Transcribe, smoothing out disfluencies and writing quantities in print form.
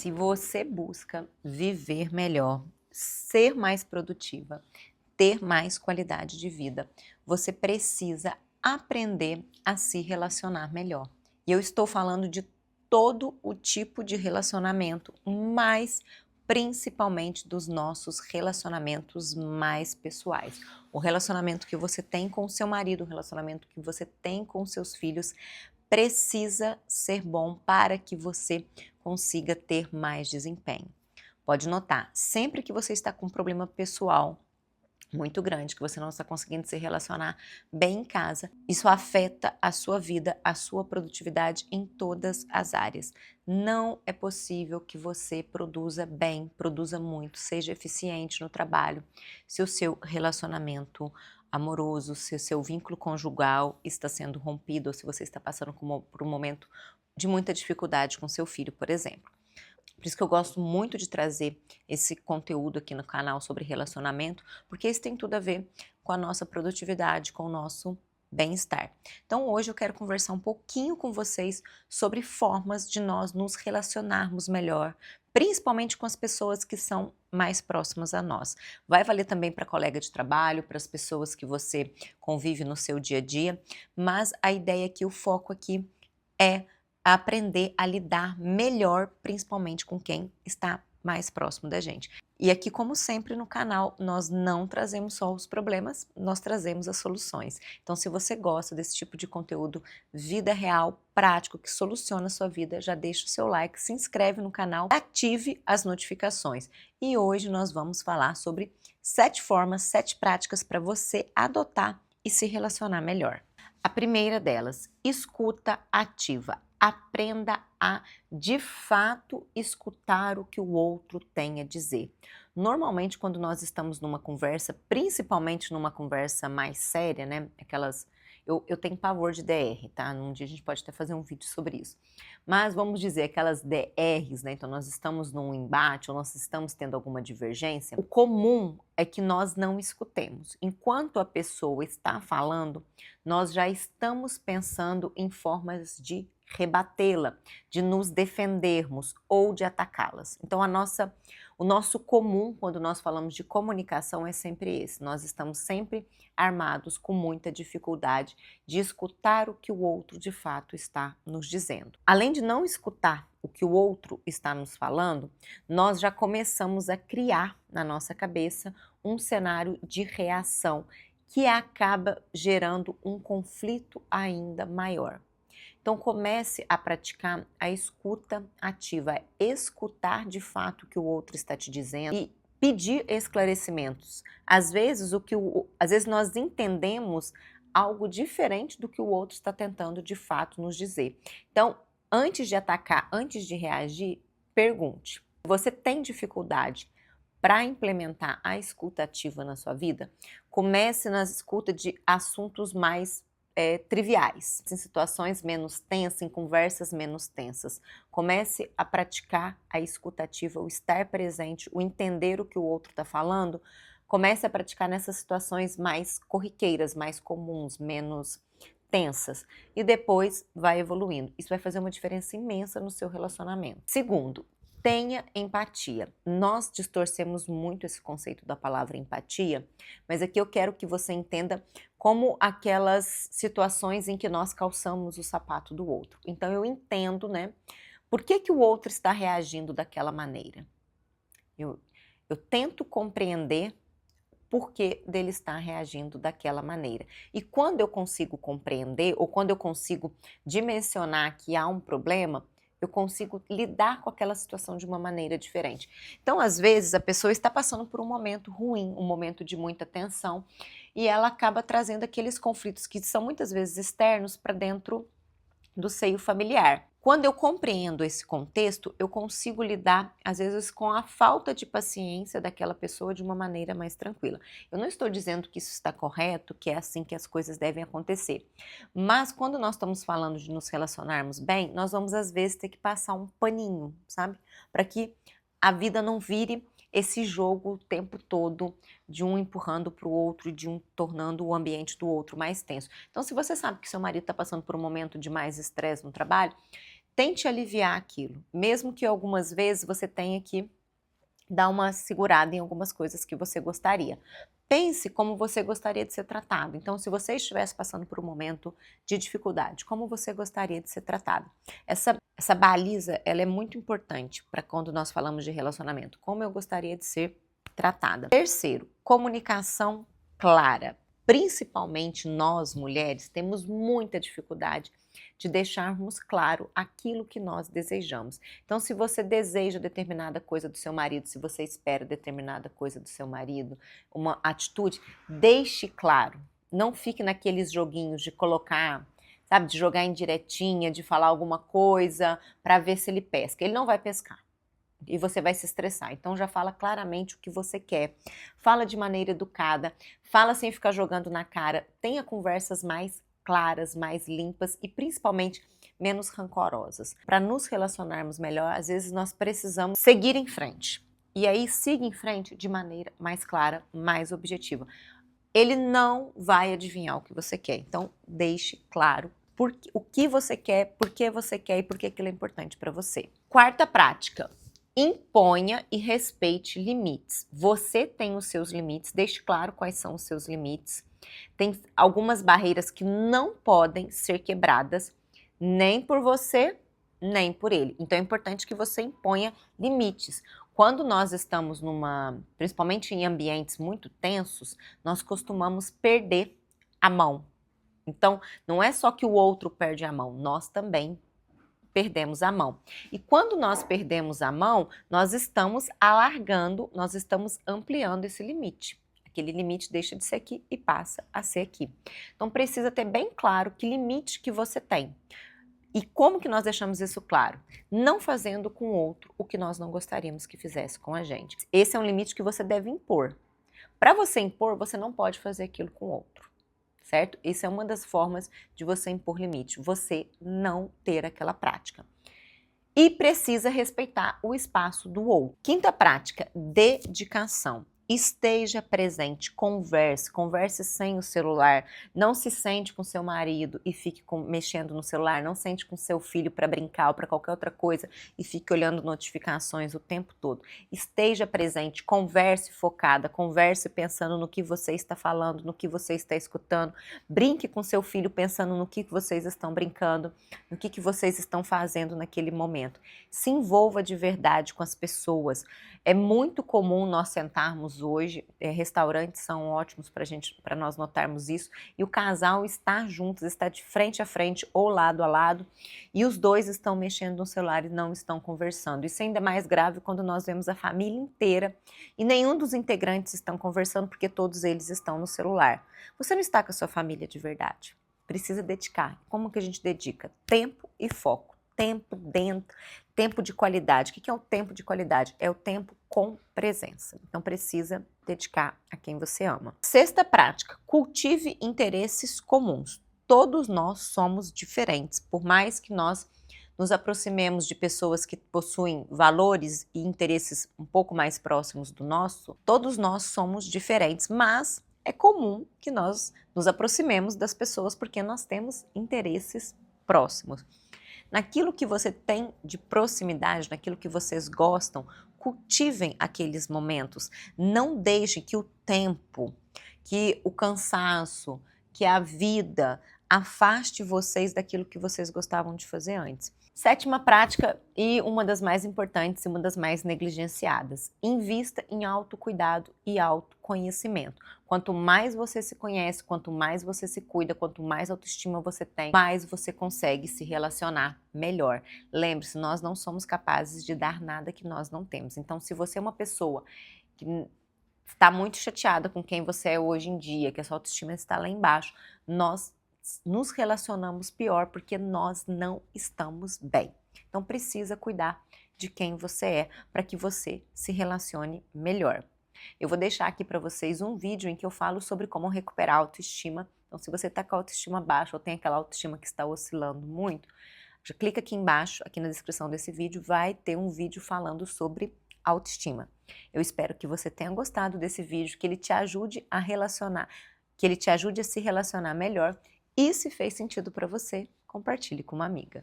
Se você busca viver melhor, ser mais produtiva, ter mais qualidade de vida, você precisa aprender a se relacionar melhor. E eu estou falando de todo o tipo de relacionamento, mas principalmente dos nossos relacionamentos mais pessoais. O relacionamento que você tem com o seu marido, o relacionamento que você tem com os seus filhos, precisa ser bom para que você consiga ter mais desempenho. Pode notar, sempre que você está com um problema pessoal muito grande, que você não está conseguindo se relacionar bem em casa, isso afeta a sua vida, a sua produtividade em todas as áreas. Não é possível que você produza bem, produza muito, seja eficiente no trabalho, se o seu relacionamento amoroso, se o seu vínculo conjugal está sendo rompido, ou se você está passando por um momento de muita dificuldade com seu filho, por exemplo. Por isso que eu gosto muito de trazer esse conteúdo aqui no canal sobre relacionamento, porque isso tem tudo a ver com a nossa produtividade, com o nosso bem-estar. Então hoje eu quero conversar um pouquinho com vocês sobre formas de nós nos relacionarmos melhor, principalmente com as pessoas que são mais próximas a nós. Vai valer também para colega de trabalho, para as pessoas que você convive no seu dia a dia, mas a ideia aqui, o foco aqui é aprender a lidar melhor, principalmente com quem está mais próximo da gente. E aqui, como sempre no canal, nós não trazemos só os problemas, nós trazemos as soluções. Então, se você gosta desse tipo de conteúdo, vida real, prático, que soluciona a sua vida, já deixa o seu like, se inscreve no canal, ative as notificações. E hoje nós vamos falar sobre 7 formas, 7 práticas para você adotar e se relacionar melhor. A primeira delas, escuta ativa. Aprenda a, de fato, escutar o que o outro tem a dizer. Normalmente, quando nós estamos numa conversa, principalmente numa conversa mais séria, né? Eu tenho pavor de DR, tá? Um dia a gente pode até fazer um vídeo sobre isso. Mas vamos dizer aquelas DRs, né? Então nós estamos num embate ou nós estamos tendo alguma divergência. O comum é que nós não escutemos. Enquanto a pessoa está falando, nós já estamos pensando em formas de rebatê-la, de nos defendermos ou de atacá-las. Então o nosso comum quando nós falamos de comunicação é sempre esse. Nós estamos sempre armados com muita dificuldade de escutar o que o outro de fato está nos dizendo. Além de não escutar o que o outro está nos falando, nós já começamos a criar na nossa cabeça um cenário de reação que acaba gerando um conflito ainda maior. Então comece a praticar a escuta ativa, escutar de fato o que o outro está te dizendo e pedir esclarecimentos. Às vezes nós entendemos algo diferente do que o outro está tentando de fato nos dizer. Então, antes de atacar, antes de reagir, pergunte. Você tem dificuldade para implementar a escuta ativa na sua vida? Comece na escuta de assuntos mais triviais, em situações menos tensas, em conversas menos tensas. Comece a praticar a escuta ativa, o estar presente, o entender o que o outro está falando. Comece a praticar nessas situações mais corriqueiras, mais comuns, menos tensas. E depois vai evoluindo. Isso vai fazer uma diferença imensa no seu relacionamento. Segundo, tenha empatia. Nós distorcemos muito esse conceito da palavra empatia, mas aqui eu quero que você entenda como aquelas situações em que nós calçamos o sapato do outro. Então eu entendo, né, por que o outro está reagindo daquela maneira. Eu tento compreender por que dele estar reagindo daquela maneira. E quando eu consigo compreender, ou quando eu consigo dimensionar que há um problema, eu consigo lidar com aquela situação de uma maneira diferente. Então, às vezes, a pessoa está passando por um momento ruim, um momento de muita tensão, e ela acaba trazendo aqueles conflitos que são muitas vezes externos para dentro do seio familiar. Quando eu compreendo esse contexto, eu consigo lidar, às vezes, com a falta de paciência daquela pessoa de uma maneira mais tranquila. Eu não estou dizendo que isso está correto, que é assim que as coisas devem acontecer. Mas quando nós estamos falando de nos relacionarmos bem, nós vamos, às vezes, ter que passar um paninho, sabe? Para que a vida não vire esse jogo o tempo todo de um empurrando para o outro e de um tornando o ambiente do outro mais tenso. Então, se você sabe que seu marido está passando por um momento de mais estresse no trabalho, tente aliviar aquilo, mesmo que algumas vezes você tenha que dar uma segurada em algumas coisas que você gostaria. Pense como você gostaria de ser tratado. Então, se você estivesse passando por um momento de dificuldade, como você gostaria de ser tratado? Essa baliza, ela é muito importante para quando nós falamos de relacionamento. Como eu gostaria de ser tratada? Terceiro, comunicação clara. Principalmente nós, mulheres, temos muita dificuldade de deixarmos claro aquilo que nós desejamos. Então, se você deseja determinada coisa do seu marido, se você espera determinada coisa do seu marido, uma atitude, deixe claro. Não fique naqueles joguinhos de colocar, sabe, de jogar em diretinha, de falar alguma coisa para ver se ele pesca. Ele não vai pescar. E você vai se estressar. Então já fala claramente o que você quer. Fala de maneira educada. Fala sem ficar jogando na cara. Tenha conversas mais claras, mais limpas e principalmente menos rancorosas. Para nos relacionarmos melhor, às vezes nós precisamos seguir em frente. E aí siga em frente de maneira mais clara, mais objetiva. Ele não vai adivinhar o que você quer. Então deixe claro o que você quer, por que você quer e por que aquilo é importante para você. Quarta prática. Imponha e respeite limites. Você tem os seus limites, deixe claro quais são os seus limites. Tem algumas barreiras que não podem ser quebradas, nem por você, nem por ele. Então é importante que você imponha limites. Quando nós estamos principalmente em ambientes muito tensos, nós costumamos perder a mão. Então, não é só que o outro perde a mão, nós também perdemos a mão. E quando nós perdemos a mão, nós estamos alargando, nós estamos ampliando esse limite. Aquele limite deixa de ser aqui e passa a ser aqui. Então precisa ter bem claro que limite que você tem. E como que nós deixamos isso claro? Não fazendo com o outro o que nós não gostaríamos que fizesse com a gente. Esse é um limite que você deve impor. Para você impor, você não pode fazer aquilo com o outro. Certo? Isso é uma das formas de você impor limite, você não ter aquela prática. E precisa respeitar o espaço do outro. Quinta prática, dedicação. Esteja presente, converse sem o celular, não se sente com seu marido e fique mexendo no celular, não sente com seu filho para brincar ou para qualquer outra coisa e fique olhando notificações o tempo todo. Esteja presente, converse focada, converse pensando no que você está falando, no que você está escutando, brinque com seu filho pensando no que vocês estão brincando, no que vocês estão fazendo naquele momento. Se envolva de verdade com as pessoas. É muito comum nós sentarmos hoje, restaurantes são ótimos para nós notarmos isso, e o casal está juntos, está de frente a frente ou lado a lado, e os dois estão mexendo no celular e não estão conversando. Isso é ainda mais grave quando nós vemos a família inteira e nenhum dos integrantes estão conversando porque todos eles estão no celular. Você não está com a sua família de verdade. Precisa dedicar. Como que a gente dedica? Tempo e foco. Tempo de qualidade. O que é o tempo de qualidade? É o tempo com presença. Então precisa dedicar a quem você ama. Sexta prática, cultive interesses comuns. Todos nós somos diferentes, por mais que nós nos aproximemos de pessoas que possuem valores e interesses um pouco mais próximos do nosso, todos nós somos diferentes, mas é comum que nós nos aproximemos das pessoas porque nós temos interesses próximos. Naquilo que você tem de proximidade, naquilo que vocês gostam, cultivem aqueles momentos. Não deixem que o tempo, que o cansaço, que a vida afaste vocês daquilo que vocês gostavam de fazer antes. Sétima prática e uma das mais importantes e uma das mais negligenciadas. Invista em autocuidado e autoconhecimento. Quanto mais você se conhece, quanto mais você se cuida, quanto mais autoestima você tem, mais você consegue se relacionar melhor. Lembre-se, nós não somos capazes de dar nada que nós não temos. Então, se você é uma pessoa que está muito chateada com quem você é hoje em dia, que a sua autoestima está lá embaixo, nós nos relacionamos pior porque nós não estamos bem. Então precisa cuidar de quem você é para que você se relacione melhor. Eu vou deixar aqui para vocês um vídeo em que eu falo sobre como recuperar a autoestima. Então se você está com a autoestima baixa ou tem aquela autoestima que está oscilando muito, já clica aqui embaixo, aqui na descrição desse vídeo, vai ter um vídeo falando sobre autoestima. Eu espero que você tenha gostado desse vídeo, que ele te ajude a relacionar, que ele te ajude a se relacionar melhor. E se fez sentido para você, compartilhe com uma amiga.